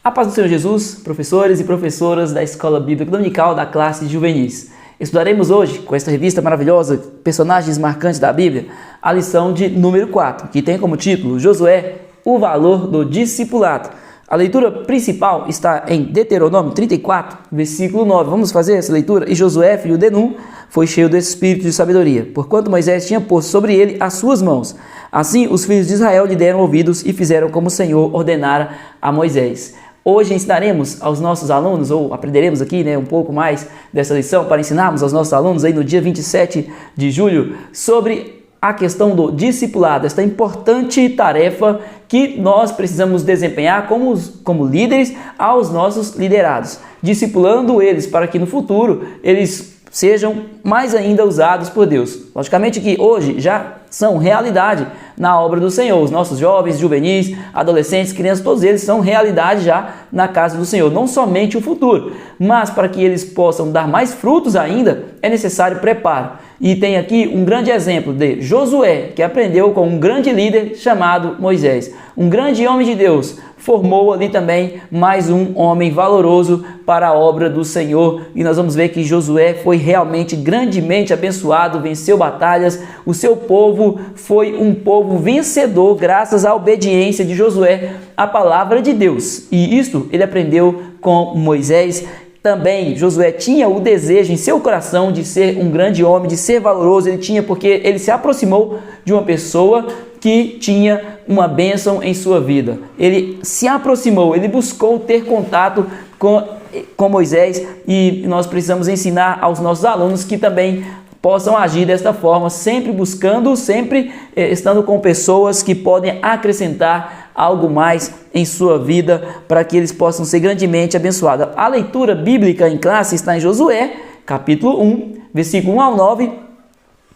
A paz do Senhor Jesus, professores e professoras da Escola Bíblica Dominical da classe de juvenis. Estudaremos hoje, com esta revista maravilhosa, Personagens Marcantes da Bíblia, a lição de número 4, que tem como título Josué, o valor do discipulado. A leitura principal está em Deuteronômio 34, versículo 9. Vamos fazer essa leitura? E Josué, filho de Nun, foi cheio do espírito de sabedoria, porquanto Moisés tinha posto sobre ele as suas mãos. Assim, os filhos de Israel lhe deram ouvidos e fizeram como o Senhor ordenara a Moisés. Hoje ensinaremos aos nossos alunos, ou aprenderemos aqui um pouco mais dessa lição para ensinarmos aos nossos alunos aí no dia 27 de julho sobre a questão do discipulado, esta importante tarefa que nós precisamos desempenhar como líderes aos nossos liderados, discipulando eles para que no futuro eles sejam mais ainda usados por Deus. Logicamente que hoje já são realidade na obra do Senhor. Os nossos jovens, juvenis, adolescentes, crianças, todos eles são realidade já na casa do Senhor. Não somente o futuro, mas para que eles possam dar mais frutos ainda, é necessário preparo. E tem aqui um grande exemplo de Josué, que aprendeu com um grande líder chamado Moisés. Um grande homem de Deus formou ali também mais um homem valoroso para a obra do Senhor. E nós vamos ver que Josué foi realmente grandemente abençoado, venceu batalhas. O seu povo foi um povo vencedor graças à obediência de Josué à palavra de Deus. E isto ele aprendeu com Moisés. Também Josué tinha o desejo em seu coração de ser um grande homem, de ser valoroso. Ele tinha porque ele se aproximou de uma pessoa que tinha uma bênção em sua vida. Ele se aproximou, ele buscou ter contato com Moisés, e nós precisamos ensinar aos nossos alunos que também possam agir desta forma, sempre buscando, sempre estando com pessoas que podem acrescentar algo mais em sua vida, para que eles possam ser grandemente abençoados. A leitura bíblica em classe está em Josué, capítulo 1, versículo 1 ao 9.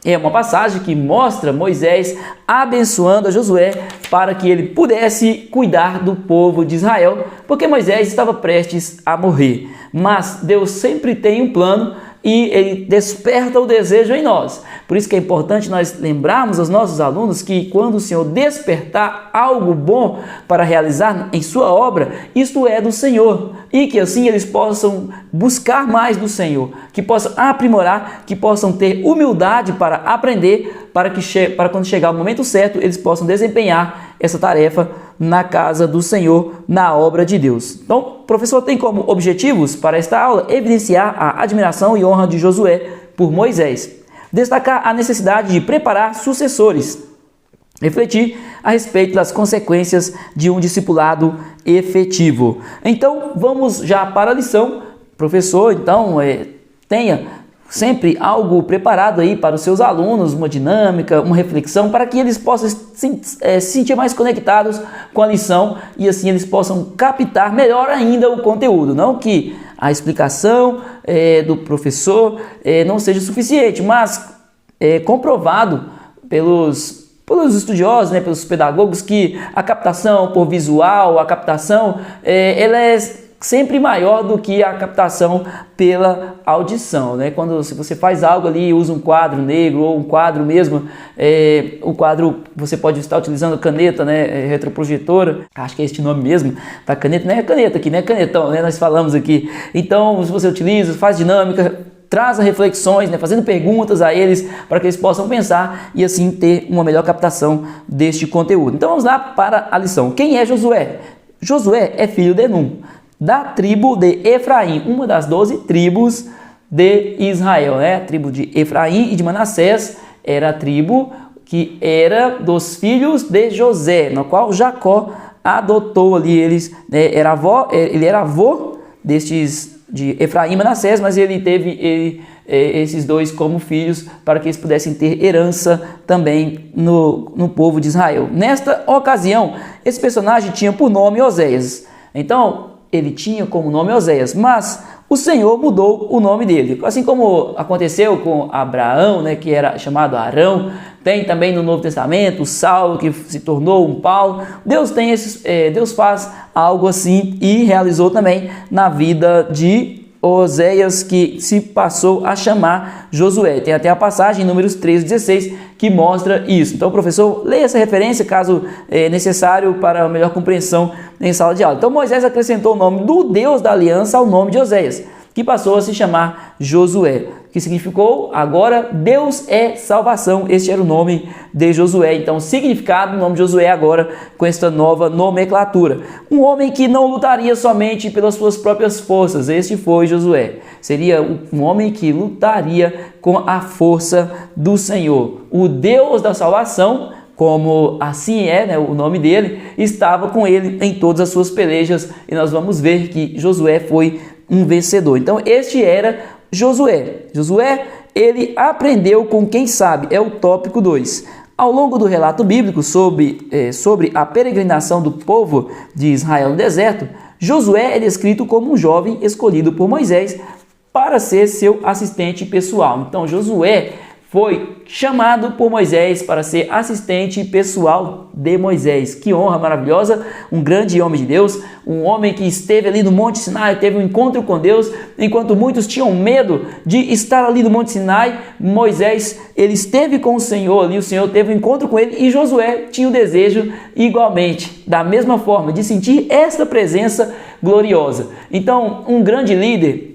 É uma passagem que mostra Moisés abençoando a Josué para que ele pudesse cuidar do povo de Israel, porque Moisés estava prestes a morrer. Mas Deus sempre tem um plano e ele desperta o desejo em nós. Por isso que é importante nós lembrarmos aos nossos alunos que quando o Senhor despertar algo bom para realizar em sua obra, isto é do Senhor. E que assim eles possam buscar mais do Senhor, que possam aprimorar, que possam ter humildade para aprender, para quando chegar o momento certo, eles possam desempenhar essa tarefa na casa do Senhor, na obra de Deus. Então, o professor tem como objetivos para esta aula evidenciar a admiração e honra de Josué por Moisés, destacar a necessidade de preparar sucessores, refletir a respeito das consequências de um discipulado efetivo. Então, vamos já para a lição. Professor, então, tenha sempre algo preparado aí para os seus alunos, uma dinâmica, uma reflexão, para que eles possam se sentir mais conectados com a lição e assim eles possam captar melhor ainda o conteúdo. Não que a explicação do professor não seja suficiente, mas é comprovado pelos estudiosos, pelos pedagogos, que a captação por visual, a captação, ela é sempre maior do que a captação pela audição, se você faz algo ali, usa um quadro negro ou um quadro mesmo, o quadro você pode estar utilizando caneta, retroprojetora, acho que é este nome mesmo, da caneta, não é caneta aqui, não é canetão, nós falamos aqui. Então, se você utiliza, faz dinâmica, traz reflexões, fazendo perguntas a eles, para que eles possam pensar e assim ter uma melhor captação deste conteúdo. Então vamos lá para a lição. Quem é Josué? Josué é filho de Nun, da tribo de Efraim, uma das 12 tribos de Israel, A tribo de Efraim e de Manassés era a tribo que era dos filhos de José, no qual Jacó adotou ali eles, ele era avô de Efraim e Manassés, mas ele teve esses dois como filhos para que eles pudessem ter herança também no povo de Israel. Nesta ocasião, esse personagem tinha por nome Oséias. Então, ele tinha como nome Oséias, mas o Senhor mudou o nome dele. Assim como aconteceu com Abraão, que era chamado Arão, tem também no Novo Testamento o Saulo, que se tornou um Paulo. Deus faz algo assim e realizou também na vida de Oséias que se passou a chamar Josué. Tem até a passagem em Números 13:16 que mostra isso. Então, professor, leia essa referência caso necessário para melhor compreensão em sala de aula. Então, Moisés acrescentou o nome do Deus da aliança ao nome de Oséias, que passou a se chamar Josué, que significou agora Deus é salvação. Este era o nome de Josué. Então, significado do nome de Josué agora com esta nova nomenclatura. Um homem que não lutaria somente pelas suas próprias forças. Este foi Josué. Seria um homem que lutaria com a força do Senhor. O Deus da salvação, como assim é, né, o nome dele, estava com ele em todas as suas pelejas. E nós vamos ver que Josué foi um vencedor. Então, este era Josué. Josué, ele aprendeu com quem sabe, é o tópico 2. Ao longo do relato bíblico sobre a peregrinação do povo de Israel no deserto, Josué é descrito como um jovem escolhido por Moisés para ser seu assistente pessoal. Então, Josué foi chamado por Moisés para ser assistente pessoal de Moisés. Que honra maravilhosa, um grande homem de Deus, um homem que esteve ali no Monte Sinai, teve um encontro com Deus, enquanto muitos tinham medo de estar ali no Monte Sinai. Moisés, ele esteve com o Senhor ali, o Senhor teve um encontro com ele, e Josué tinha o desejo igualmente, da mesma forma, de sentir esta presença gloriosa. Então, um grande líder,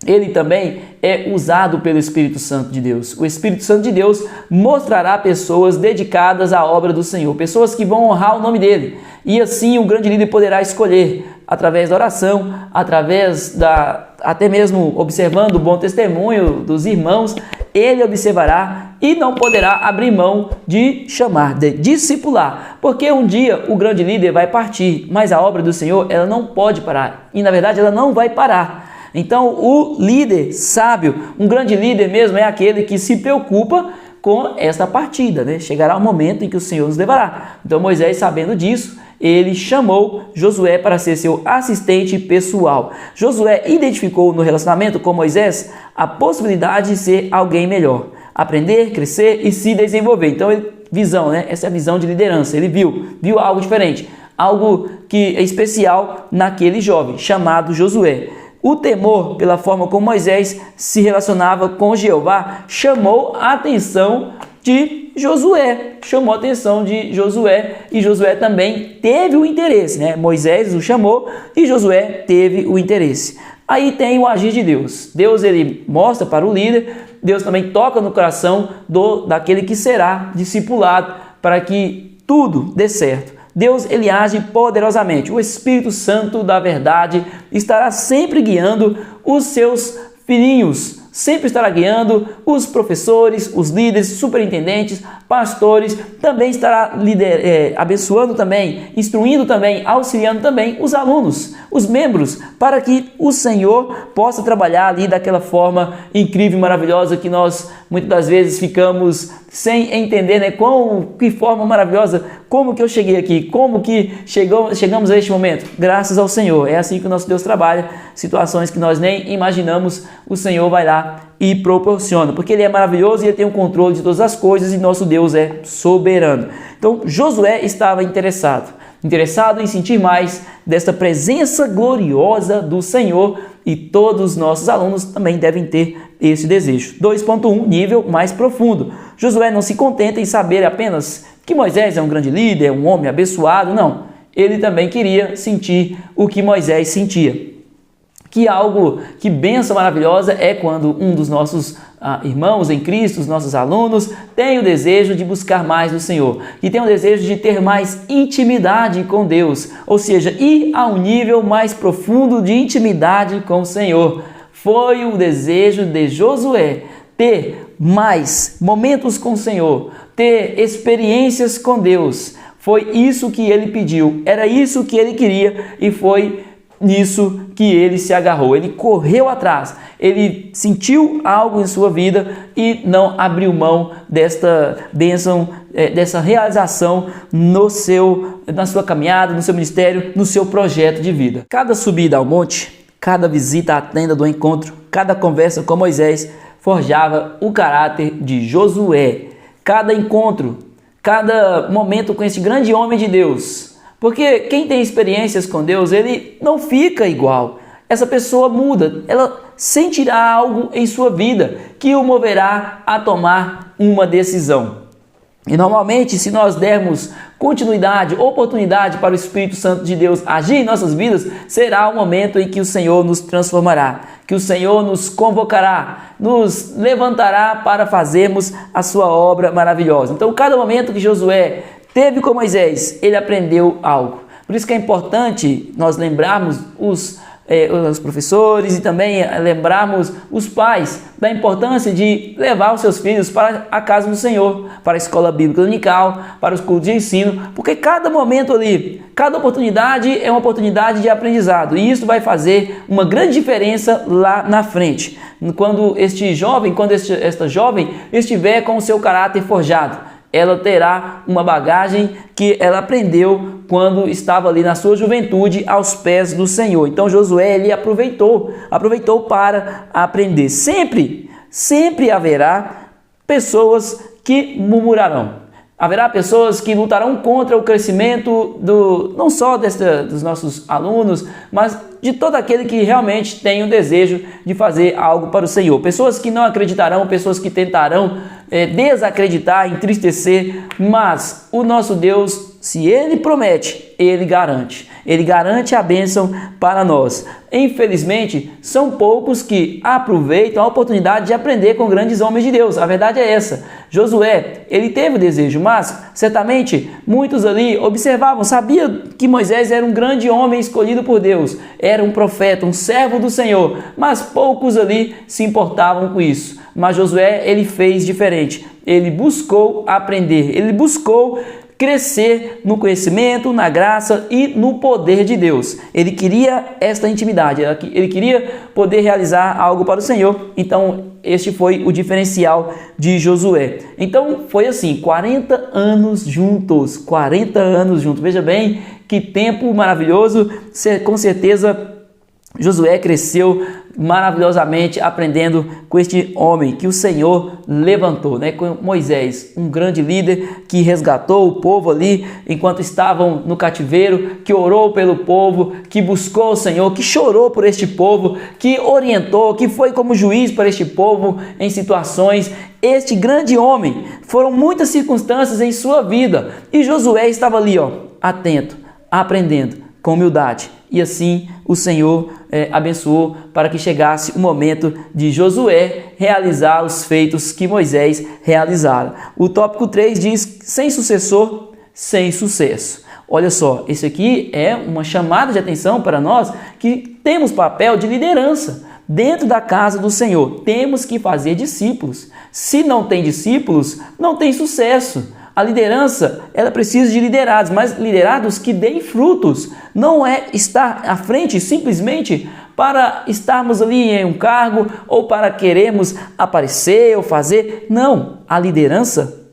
ele também é usado pelo Espírito Santo de Deus. O Espírito Santo de Deus mostrará pessoas dedicadas à obra do Senhor, pessoas que vão honrar o nome dele. E assim o grande líder poderá escolher, através da oração, através até mesmo observando o bom testemunho dos irmãos, ele observará e não poderá abrir mão de chamar, de discipular. Porque um dia o grande líder vai partir, mas a obra do Senhor, ela não pode parar. E na verdade ela não vai parar. Então, o líder sábio, um grande líder mesmo, é aquele que se preocupa com esta partida, né? Chegará o momento em que o Senhor nos levará. Então, Moisés, sabendo disso, ele chamou Josué para ser seu assistente pessoal. Josué identificou no relacionamento com Moisés a possibilidade de ser alguém melhor, aprender, crescer e se desenvolver. Então, visão, né? Essa é a visão de liderança. Ele viu algo diferente, algo que é especial naquele jovem chamado Josué. O temor pela forma como Moisés se relacionava com Jeová chamou a atenção de Josué. E Josué também teve o interesse, né? Moisés o chamou e Josué teve o interesse. Aí tem o agir de Deus. Deus, ele mostra para o líder, Deus também toca no coração daquele que será discipulado para que tudo dê certo. Deus, ele age poderosamente. O Espírito Santo da verdade estará sempre guiando os seus filhinhos, sempre estará guiando os professores, os líderes, superintendentes, pastores, também estará abençoando também, instruindo também, auxiliando também os alunos, os membros, para que o Senhor possa trabalhar ali daquela forma incrível e maravilhosa que nós muitas das vezes ficamos sem entender, né? Que forma maravilhosa, como que eu cheguei aqui, como que chegamos a este momento? Graças ao Senhor. É assim que o nosso Deus trabalha, situações que nós nem imaginamos, o Senhor vai lá e proporciona, porque ele é maravilhoso e ele tem o controle de todas as coisas e nosso Deus é soberano. Então, Josué estava interessado em sentir mais desta presença gloriosa do Senhor, e todos os nossos alunos também devem ter esse desejo. 2.1, nível mais profundo. Josué não se contenta em saber apenas que Moisés é um grande líder, um homem abençoado, não. Ele também queria sentir o que Moisés sentia. Que bênção maravilhosa é quando um dos nossos irmãos em Cristo, os nossos alunos, tem o desejo de buscar mais do Senhor, que tem o desejo de ter mais intimidade com Deus, ou seja, ir a um nível mais profundo de intimidade com o Senhor. Foi o desejo de Josué, ter mais momentos com o Senhor, ter experiências com Deus. Foi isso que ele pediu, era isso que ele queria e foi nisso que ele se agarrou. Ele correu atrás, ele sentiu algo em sua vida e não abriu mão desta bênção, dessa realização na sua caminhada, no seu ministério, no seu projeto de vida. Cada subida ao monte, cada visita à tenda do encontro, cada conversa com Moisés forjava o caráter de Josué. Cada encontro, cada momento com esse grande homem de Deus. Porque quem tem experiências com Deus, ele não fica igual. essa pessoa muda, ela sentirá algo em sua vida que o moverá a tomar uma decisão. E normalmente, se nós dermos continuidade, oportunidade para o Espírito Santo de Deus agir em nossas vidas, será o momento em que o Senhor nos transformará, que o Senhor nos convocará, nos levantará para fazermos a sua obra maravilhosa. Então, cada momento que Josué teve com Moisés, ele aprendeu algo. Por isso que é importante nós lembrarmos os professores e também lembrarmos os pais da importância de levar os seus filhos para a casa do Senhor, para a escola bíblica dominical, para os cultos de ensino, porque cada momento ali, cada oportunidade é uma oportunidade de aprendizado, e isso vai fazer uma grande diferença lá na frente, quando esta jovem estiver com o seu caráter forjado. Ela terá uma bagagem que ela aprendeu quando estava ali na sua juventude aos pés do Senhor. Então Josué, ele aproveitou para aprender. Sempre haverá pessoas que murmurarão. Haverá pessoas que lutarão contra o crescimento não só dos nossos alunos, mas de todo aquele que realmente tem o desejo de fazer algo para o Senhor. Pessoas que não acreditarão, pessoas que tentarão desacreditar, entristecer, mas o nosso Deus, se Ele promete, Ele garante. Ele garante a bênção para nós. Infelizmente, são poucos que aproveitam a oportunidade de aprender com grandes homens de Deus. A verdade é essa. Josué, ele teve o desejo, mas certamente muitos ali observavam, sabiam que Moisés era um grande homem escolhido por Deus, era um profeta, um servo do Senhor, mas poucos ali se importavam com isso. Mas Josué, ele fez diferente. Ele buscou aprender, ele buscou crescer no conhecimento, na graça e no poder de Deus. Ele queria esta intimidade, ele queria poder realizar algo para o Senhor. Então, este foi o diferencial de Josué. Então, foi assim, 40 anos juntos, 40 anos juntos. Veja bem que tempo maravilhoso. Com certeza, Josué cresceu maravilhosamente aprendendo com este homem que o Senhor levantou, com Moisés, um grande líder que resgatou o povo ali enquanto estavam no cativeiro, que orou pelo povo, que buscou o Senhor, que chorou por este povo, que orientou, que foi como juiz para este povo em situações. Este grande homem, foram muitas circunstâncias em sua vida e Josué estava ali, atento, aprendendo com humildade. E assim o Senhor abençoou para que chegasse o momento de Josué realizar os feitos que Moisés realizara. O tópico 3 diz: sem sucessor, sem sucesso. Olha só, esse aqui é uma chamada de atenção para nós que temos papel de liderança dentro da casa do Senhor. Temos que fazer discípulos. Se não tem discípulos, não tem sucesso. A liderança, ela precisa de liderados, mas liderados que deem frutos. Não é estar à frente simplesmente para estarmos ali em um cargo ou para querermos aparecer ou fazer. Não, a liderança,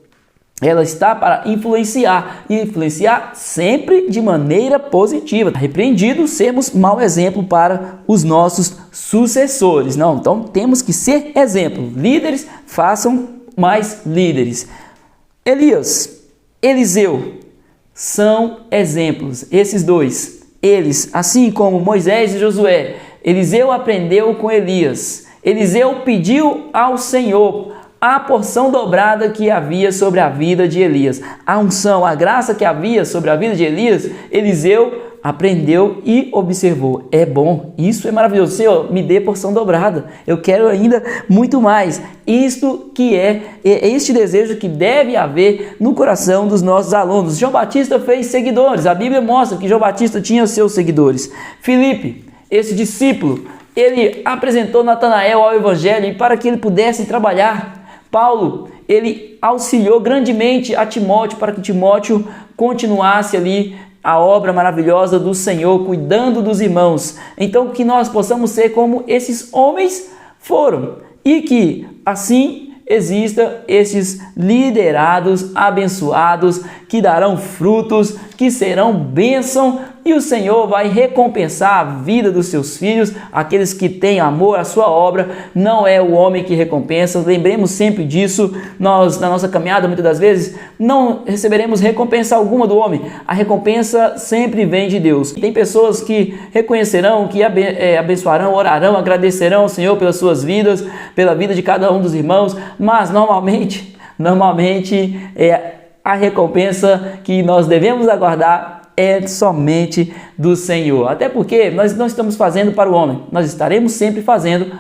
ela está para influenciar, e influenciar sempre de maneira positiva. Repreendido sermos mau exemplo para os nossos sucessores. Não, então temos que ser exemplo. Líderes, façam mais líderes. Elias, Eliseu são exemplos, esses dois. Eles, assim como Moisés e Josué, Eliseu aprendeu com Elias. Eliseu pediu ao Senhor a porção dobrada que havia sobre a vida de Elias. A unção, a graça que havia sobre a vida de Elias, Eliseu aprendeu e observou. É bom, isso é maravilhoso. Senhor, me dê porção dobrada. Eu quero ainda muito mais. Isto que é este desejo que deve haver no coração dos nossos alunos. João Batista fez seguidores. A Bíblia mostra que João Batista tinha seus seguidores. Filipe, esse discípulo, ele apresentou Natanael ao Evangelho para que ele pudesse trabalhar. Paulo, ele auxiliou grandemente a Timóteo para que Timóteo continuasse ali a obra maravilhosa do Senhor, cuidando dos irmãos. Então, que nós possamos ser como esses homens foram e que, assim, exista esses liderados abençoados que darão frutos, que serão bênção e o Senhor vai recompensar a vida dos seus filhos, aqueles que têm amor à sua obra. Não é o homem que recompensa, lembremos sempre disso. Nós, na nossa caminhada, muitas das vezes, não receberemos recompensa alguma do homem. A recompensa sempre vem de Deus. Tem pessoas que reconhecerão, que abençoarão, orarão, agradecerão ao Senhor pelas suas vidas, pela vida de cada um dos irmãos, mas normalmente a recompensa que nós devemos aguardar é somente do Senhor. Até porque nós não estamos fazendo para o homem, nós estaremos sempre fazendo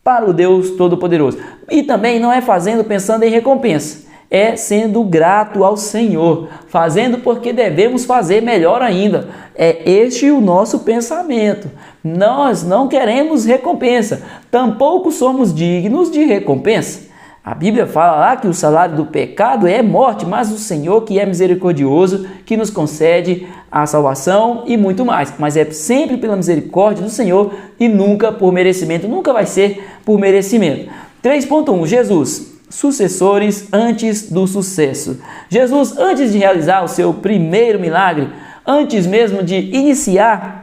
para o Deus Todo-Poderoso. E também não é fazendo pensando em recompensa, é sendo grato ao Senhor, fazendo porque devemos fazer melhor ainda. É este o nosso pensamento. Nós não queremos recompensa, tampouco somos dignos de recompensa. A Bíblia fala lá que o salário do pecado é morte, mas o Senhor, que é misericordioso, que nos concede a salvação e muito mais. Mas é sempre pela misericórdia do Senhor e nunca por merecimento, nunca vai ser por merecimento. 3.1. Jesus, sucessores antes do sucesso. Jesus, antes de realizar o seu primeiro milagre, antes mesmo de iniciar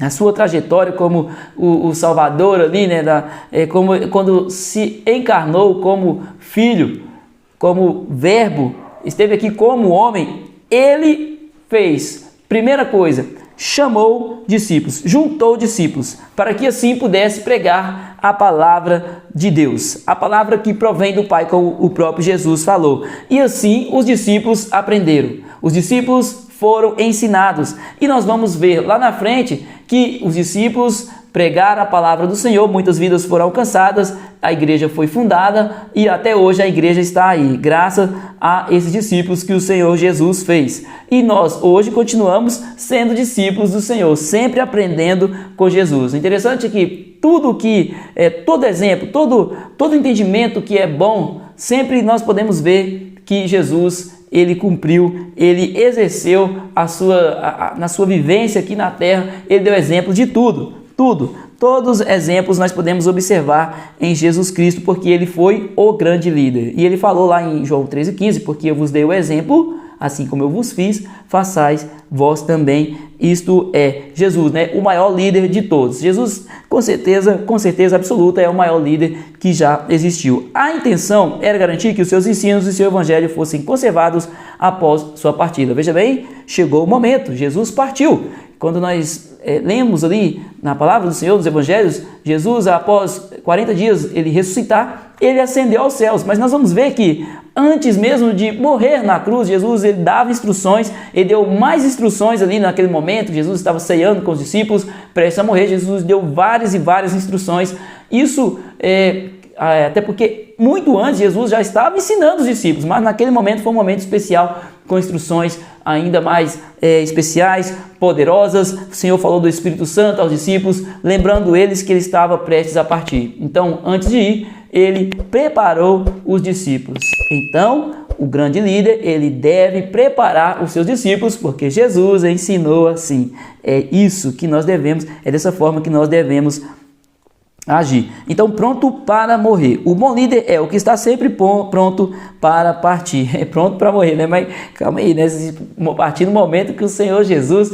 a sua trajetória como o Salvador ali, né, quando se encarnou como filho, como verbo, esteve aqui como homem, ele fez, primeira coisa, chamou discípulos, juntou discípulos, para que assim pudesse pregar a palavra de Deus, a palavra que provém do Pai, como o próprio Jesus falou. E assim os discípulos aprenderam, os discípulos foram ensinados. E nós vamos ver lá na frente que os discípulos pregaram a palavra do Senhor, muitas vidas foram alcançadas, a igreja foi fundada e até hoje a igreja está aí, graças a esses discípulos que o Senhor Jesus fez. E nós hoje continuamos sendo discípulos do Senhor, sempre aprendendo com Jesus. O interessante é que todo exemplo, todo entendimento que é bom, sempre nós podemos ver que Jesus ele cumpriu, ele exerceu na sua vivência aqui na terra, ele deu exemplo de tudo. Todos os exemplos nós podemos observar em Jesus Cristo, porque ele foi o grande líder. E ele falou lá em João 13,15, porque eu vos dei o exemplo, assim como eu vos fiz, façais vós também. Isto é Jesus, né? O maior líder de todos. Jesus, com certeza absoluta, é o maior líder que já existiu. A intenção era garantir que os seus ensinos e seu evangelho fossem conservados após sua partida. Veja bem, chegou o momento, Jesus partiu. Quando nós lemos ali na palavra do Senhor, dos evangelhos, Jesus, após 40 dias, ele ressuscitar, ele ascendeu aos céus. Mas nós vamos ver que antes mesmo de morrer na cruz, Jesus ele dava instruções, ele deu mais instruções ali naquele momento. Jesus estava ceando com os discípulos, prestes a morrer, Jesus deu várias e várias instruções. Isso até porque muito antes Jesus já estava ensinando os discípulos, mas naquele momento foi um momento especial, com instruções ainda mais especiais, poderosas. O Senhor falou do Espírito Santo aos discípulos, lembrando eles que ele estava prestes a partir. Então, antes de ir, ele preparou os discípulos. Então, o grande líder, ele deve preparar os seus discípulos, porque Jesus ensinou assim. É isso que nós devemos, é dessa forma que nós devemos agir. Então, pronto para morrer. O bom líder é o que está sempre pronto para partir. É pronto para morrer, né? Mas calma aí, né? Partir no momento que o Senhor Jesus,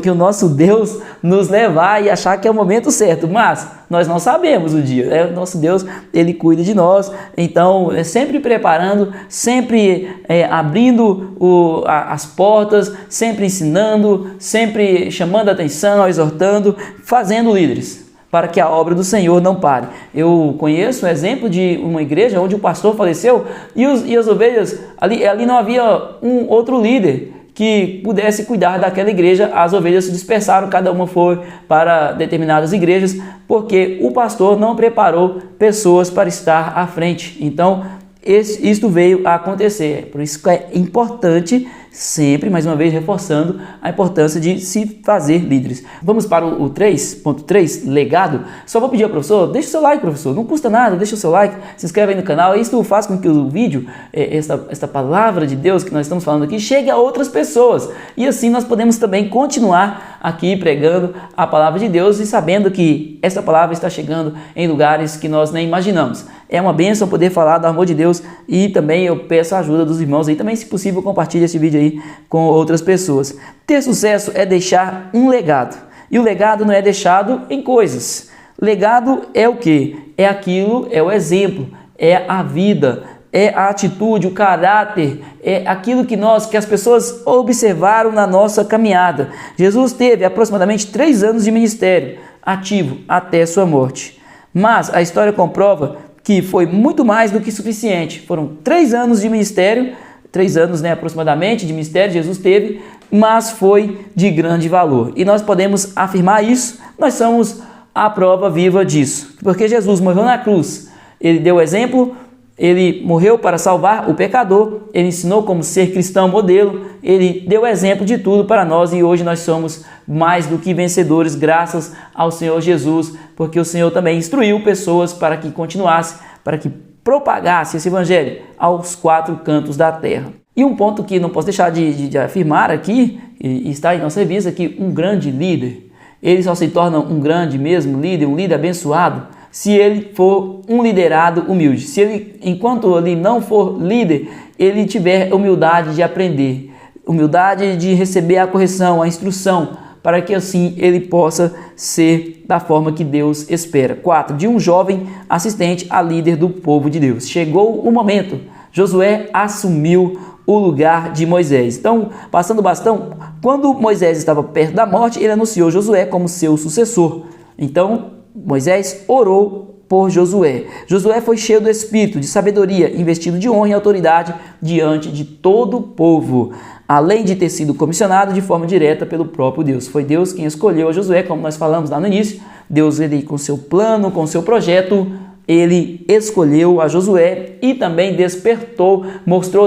que o nosso Deus nos levar e achar que é o momento certo. Mas nós não sabemos o dia. O nosso Deus, ele cuida de nós. Então, sempre preparando, sempre abrindo as portas, sempre ensinando, sempre chamando a atenção, exortando, fazendo líderes, para que a obra do Senhor não pare. Eu conheço um exemplo de uma igreja onde o pastor faleceu e as ovelhas, ali não havia um outro líder que pudesse cuidar daquela igreja. As ovelhas se dispersaram, cada uma foi para determinadas igrejas, porque o pastor não preparou pessoas para estar à frente. Então, isto veio a acontecer. Por isso que é importante, sempre, mais uma vez, reforçando a importância de se fazer líderes. Vamos para o 3.3, legado. Só vou pedir ao professor, deixa o seu like, professor. Não custa nada, deixa o seu like, se inscreve aí no canal. Isso faz com que o vídeo, esta palavra de Deus que nós estamos falando aqui, chegue a outras pessoas. E assim nós podemos também continuar aqui pregando a palavra de Deus e sabendo que essa palavra está chegando em lugares que nós nem imaginamos. É uma bênção poder falar do amor de Deus e também eu peço a ajuda dos irmãos aí. Também, se possível, compartilhe esse vídeo aí com outras pessoas. Ter sucesso é deixar um legado. E o legado não é deixado em coisas. Legado é o quê? É aquilo, é o exemplo, é a vida, é a atitude, o caráter, é aquilo que as pessoas observaram na nossa caminhada. Jesus teve aproximadamente 3 anos de ministério ativo até sua morte. Mas a história comprova que foi muito mais do que suficiente. Foram 3 anos de ministério, 3 anos, aproximadamente, de ministério Jesus teve, mas foi de grande valor. E nós podemos afirmar isso, nós somos a prova viva disso. Porque Jesus morreu na cruz, ele deu exemplo, ele morreu para salvar o pecador, ele ensinou como ser cristão modelo, ele deu exemplo de tudo para nós e hoje nós somos mais do que vencedores graças ao Senhor Jesus, porque o Senhor também instruiu pessoas para que continuasse, para que propagasse esse evangelho aos 4 cantos da terra. E um ponto que não posso deixar de afirmar aqui, e está em nossa revista, que um grande líder, ele só se torna um grande mesmo líder, um líder abençoado, se ele for um liderado humilde. Se ele, enquanto ele não for líder, ele tiver humildade de aprender, humildade de receber a correção, a instrução, para que assim ele possa ser da forma que Deus espera. 4. De um jovem assistente a líder do povo de Deus. Chegou o momento. Josué assumiu o lugar de Moisés. Então, passando o bastão, quando Moisés estava perto da morte, ele anunciou Josué como seu sucessor. Então, Moisés orou por Josué. Josué foi cheio do espírito, de sabedoria, investido de honra e autoridade diante de todo o povo, além de ter sido comissionado de forma direta pelo próprio Deus. Foi Deus quem escolheu a Josué, como nós falamos lá no início. Deus, ele com seu plano, com seu projeto, ele escolheu a Josué e também despertou,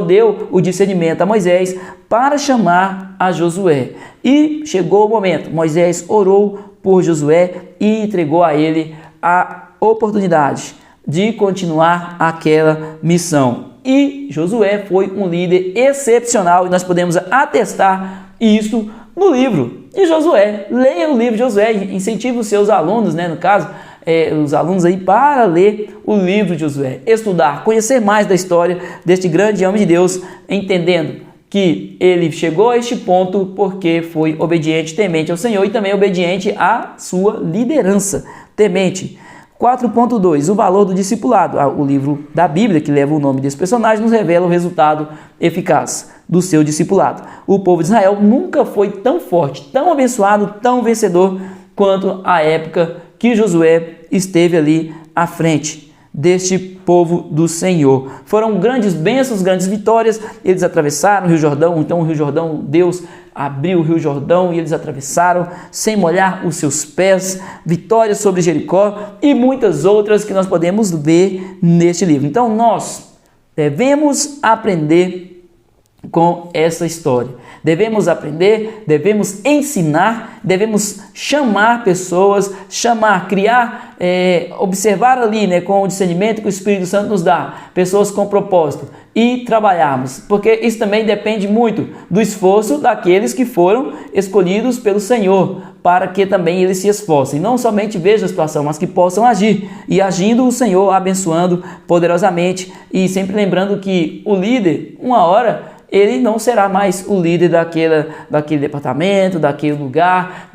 deu o discernimento a Moisés para chamar a Josué. E chegou o momento, Moisés orou por Josué e entregou a ele a oportunidade de continuar aquela missão. E Josué foi um líder excepcional e nós podemos atestar isso no livro de Josué. Leia o livro de Josué, incentive os seus alunos, no caso, os alunos aí para ler o livro de Josué, estudar, conhecer mais da história deste grande homem de Deus, entendendo que ele chegou a este ponto porque foi obediente, temente ao Senhor e também obediente à sua liderança, temente. 4.2. O valor do discipulado. O livro da Bíblia, que leva o nome desse personagem, nos revela o resultado eficaz do seu discipulado. O povo de Israel nunca foi tão forte, tão abençoado, tão vencedor quanto a época que Josué esteve ali à frente deste povo do Senhor. Foram grandes bênçãos, grandes vitórias. Eles atravessaram o Rio Jordão. Então o Rio Jordão, Deus abriu o Rio Jordão e eles atravessaram sem molhar os seus pés. Vitórias sobre Jericó e muitas outras que nós podemos ver neste livro. Então nós devemos aprender com essa história. Devemos aprender, devemos ensinar, devemos chamar pessoas, criar, observar ali, com o discernimento que o Espírito Santo nos dá, pessoas com propósito e trabalharmos, porque isso também depende muito do esforço daqueles que foram escolhidos pelo Senhor, para que também eles se esforcem, não somente vejam a situação, mas que possam agir, e agindo o Senhor abençoando poderosamente, e sempre lembrando que o líder, uma hora, ele não será mais o líder daquele departamento, daquele lugar,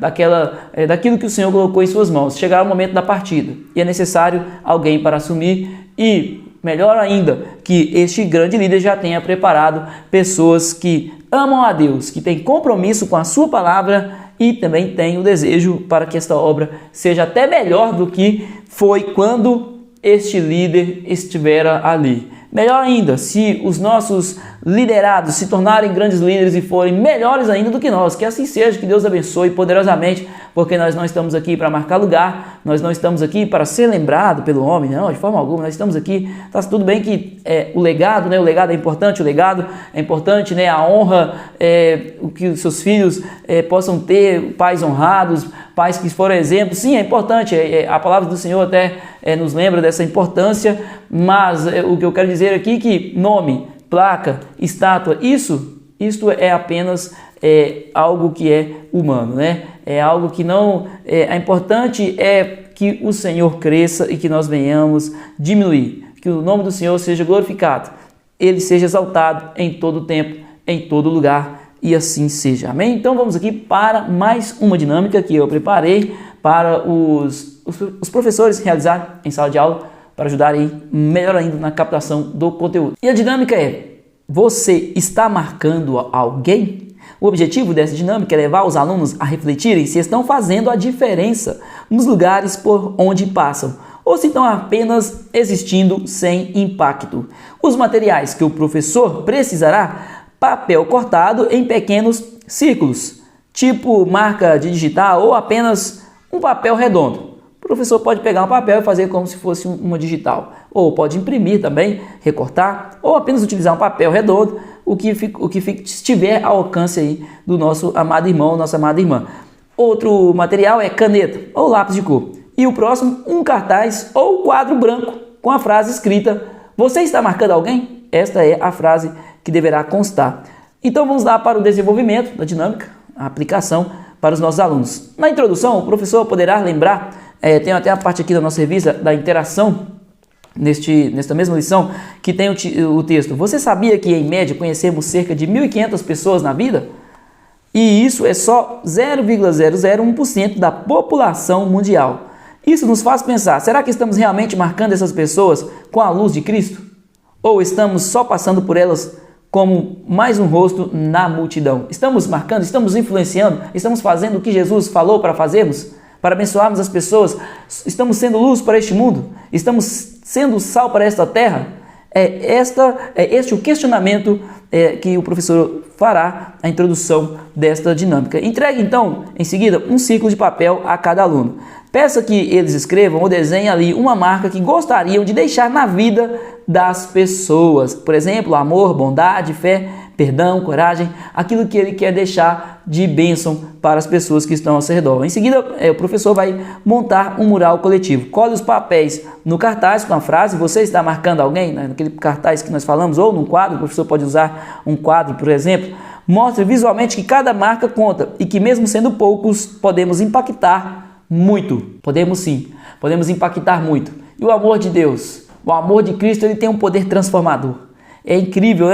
daquilo que o Senhor colocou em suas mãos. Chegará o momento da partida e é necessário alguém para assumir e, melhor ainda, que este grande líder já tenha preparado pessoas que amam a Deus, que têm compromisso com a sua palavra e também têm o desejo para que esta obra seja até melhor do que foi quando este líder estivera ali. Melhor ainda, se os nossos liderados se tornarem grandes líderes e forem melhores ainda do que nós, que assim seja, que Deus abençoe poderosamente, porque nós não estamos aqui para marcar lugar, nós não estamos aqui para ser lembrado pelo homem, não, de forma alguma, nós estamos aqui, tá tudo bem que o legado, o legado é importante, a honra, o que os seus filhos possam ter pais honrados, pais que foram exemplos, sim, é importante, a palavra do Senhor até nos lembra dessa importância, mas o que eu quero dizer aqui é que nome, placa, estátua, isto é apenas algo que é humano, é algo que não é importante, é que o Senhor cresça e que nós venhamos diminuir, que o nome do Senhor seja glorificado, Ele seja exaltado em todo tempo, em todo lugar, e assim seja. Amém? Então vamos aqui para mais uma dinâmica que eu preparei para os professores realizarem em sala de aula, para ajudarem melhor ainda na captação do conteúdo. E a dinâmica é: você está marcando alguém? O objetivo dessa dinâmica é levar os alunos a refletirem se estão fazendo a diferença nos lugares por onde passam, ou se estão apenas existindo sem impacto. Os materiais que o professor precisará: papel cortado em pequenos círculos, tipo marca de digital ou apenas um papel redondo. O professor pode pegar um papel e fazer como se fosse uma digital, ou pode imprimir também, recortar, ou apenas utilizar um papel redondo, o que estiver ao alcance aí do nosso amado irmão, nossa amada irmã. Outro material é caneta ou lápis de cor. E o próximo, um cartaz ou quadro branco com a frase escrita: você está marcando alguém? Esta é a frase que deverá constar. Então vamos lá para o desenvolvimento da dinâmica, a aplicação para os nossos alunos. Na introdução, o professor poderá lembrar, tem até a parte aqui da nossa revista da interação, nesta mesma lição, que tem o texto: você sabia que em média conhecemos cerca de 1.500 pessoas na vida? E isso é só 0,001% da população mundial. Isso nos faz pensar: será que estamos realmente marcando essas pessoas com a luz de Cristo? Ou estamos só passando por elas como mais um rosto na multidão? Estamos marcando, estamos influenciando, estamos fazendo o que Jesus falou para fazermos, para abençoarmos as pessoas? Estamos sendo luz para este mundo? Estamos sendo sal para esta terra? Este o questionamento que o professor fará na introdução desta dinâmica. Entregue então, em seguida, um círculo de papel a cada aluno. Peça que eles escrevam ou desenhem ali uma marca que gostariam de deixar na vida das pessoas. Por exemplo, amor, bondade, fé, perdão, coragem, aquilo que ele quer deixar de bênção para as pessoas que estão ao seu redor. Em seguida, o professor vai montar um mural coletivo. Cole os papéis no cartaz com a frase: você está marcando alguém? Naquele cartaz que nós falamos, ou num quadro, o professor pode usar um quadro, por exemplo. Mostre visualmente que cada marca conta e que, mesmo sendo poucos, podemos impactar muito. Podemos sim, podemos impactar muito. E o amor de Deus, o amor de Cristo, ele tem um poder transformador. É incrível,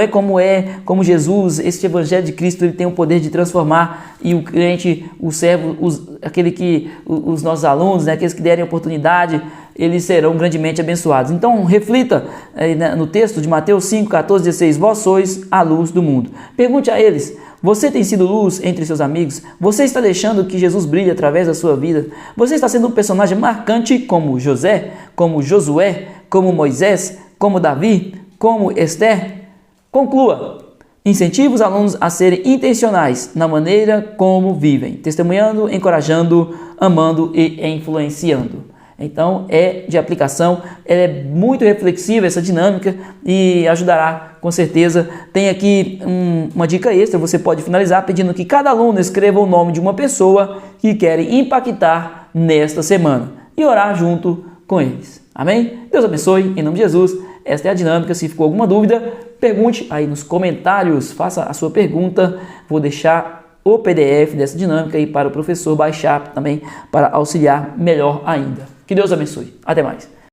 como Jesus, este evangelho de Cristo, ele tem o poder de transformar, e o crente, o servo, os nossos alunos, aqueles que derem oportunidade, eles serão grandemente abençoados. Então reflita no texto de Mateus 5, 14, 16, vós sois a luz do mundo. Pergunte a eles: você tem sido luz entre seus amigos? Você está deixando que Jesus brilhe através da sua vida? Você está sendo um personagem marcante como José, como Josué, como Moisés, como Davi, como Esther? Conclua. Incentive os alunos a serem intencionais na maneira como vivem, testemunhando, encorajando, amando e influenciando. Então é de aplicação, ela é muito reflexiva essa dinâmica e ajudará com certeza. Tem aqui uma dica extra: você pode finalizar pedindo que cada aluno escreva o nome de uma pessoa que querem impactar nesta semana e orar junto com eles. Amém? Deus abençoe, em nome de Jesus. Esta é a dinâmica. Se ficou alguma dúvida, pergunte aí nos comentários, faça a sua pergunta. Vou deixar o PDF dessa dinâmica aí para o professor baixar também, para auxiliar melhor ainda. Que Deus abençoe. Até mais.